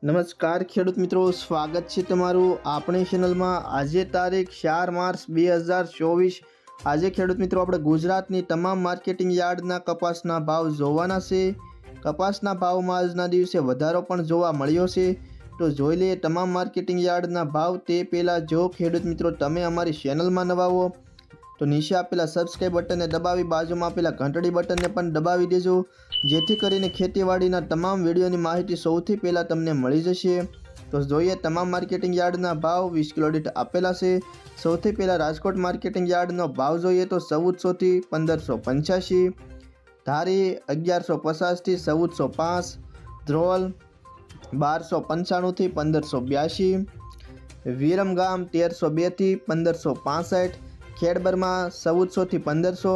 નમસ્કાર ખેડૂત મિત્રો, સ્વાગત છે તમારું આપણી ચેનલમાં। આજે તારીખ 4 માર્ચ 2024। આજે ખેડૂત મિત્રો આપણે ગુજરાતની તમામ માર્કેટિંગ યાર્ડના કપાસના ભાવ જોવાના છે। કપાસના ભાવમાં આજના દિવસે વધારો પણ જોવા મળ્યો છે, તો જોઈ લઈએ તમામ માર્કેટિંગ યાર્ડના ભાવ। તે પહેલાં જો ખેડૂત મિત્રો તમે અમારી ચેનલમાં નવા હો તો નીચે આપેલા સબસ્ક્રાઇબ બટનને દબાવી બાજુમાં આપેલા ઘંટડી બટનને પણ દબાવી દેજો, જેથી કરીને ખેતીવાડીના તમામ વિડીયોની માહિતી સૌથી પહેલાં તમને મળી જશે। તો જોઈએ તમામ માર્કેટિંગ યાર્ડના ભાવ 20 કિલો દીઠ આપેલા છે। સૌથી પહેલાં રાજકોટ માર્કેટિંગ યાર્ડનો ભાવ જોઈએ તો 1400 થી 1585, ધારી 1150 થી 1405, ધ્રોલ 1295 થી 1582, વિરમગામ 1302 થી 1565, ખેડબરમાં 1400 થી 1500,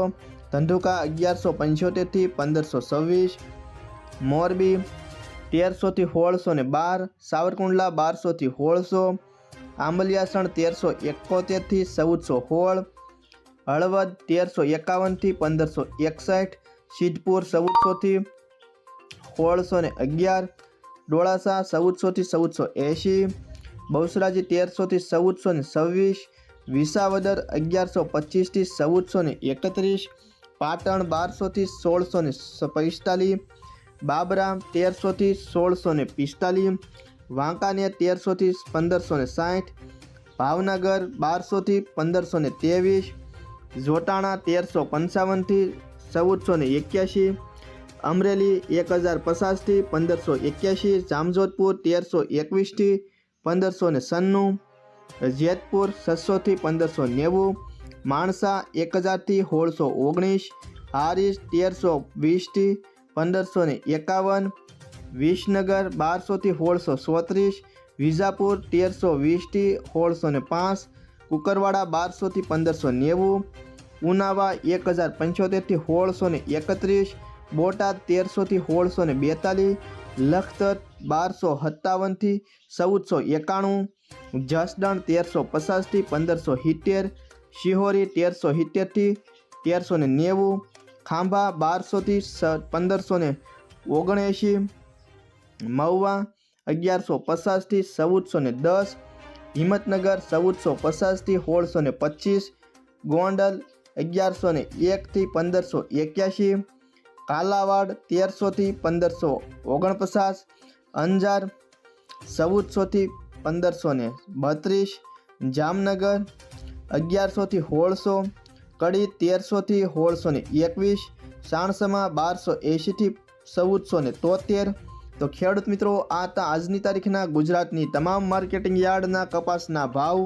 ધંધુકા 1175 થી 1526, મોરબી 1300 થી 1612, સાવરકુંડલા 1200 થી 1600, આંબલિયાસણ 1371 થી 1416, હળવદ 1351 થી 1561, સિદ્ધપુર 1400 થી 1611, ડોળાસા 1400 થી 1480, બહુચરાજી 1300 થી 1426, વિસાવદર 1125 થી 1431, પાટણ 1200 થી 1645, બાબરા 1300 થી 1645, વાંકાનેર 1300 થી 1560, ભાવનગર 1200 થી 1523, જોટાણા 1355 થી 1481, અમરેલી 1050 થી 1581, જામજોધપુર 1321 થી 1596, જેતપુર 600 થી 1590, માણસા 1000 થી 1619, હારીજ 1320 થી 1551, વિસનગર 1200 થી 1634, વિજાપુર 1320 થી 1605, કુકરવાડા 1200 થી 1590, ઉનાવા 1075 થી 1631, બોટાદ 1300 થી 1642, લખતર 1257 થી 1491, જસદણ 1350 થી 1570, શિહોરી 1370 થી 1390, ખાંભા 1200 થી 1579, મહુવા 1150 થી 1410, હિંમતનગર 1450 થી 1625, ગોંડલ 1101 થી 1581, કાલાવાડ 1300 થી 1549, અંજાર 1400 થી 1532, જામનગર 1100 થી 1600, કડી 1300 થી 1621, સાણસમા 1280 થી 1473। તો ખેડૂત મિત્રો, આ હતા આજની તારીખના ગુજરાતની તમામ માર્કેટિંગ યાર્ડના કપાસના ભાવ।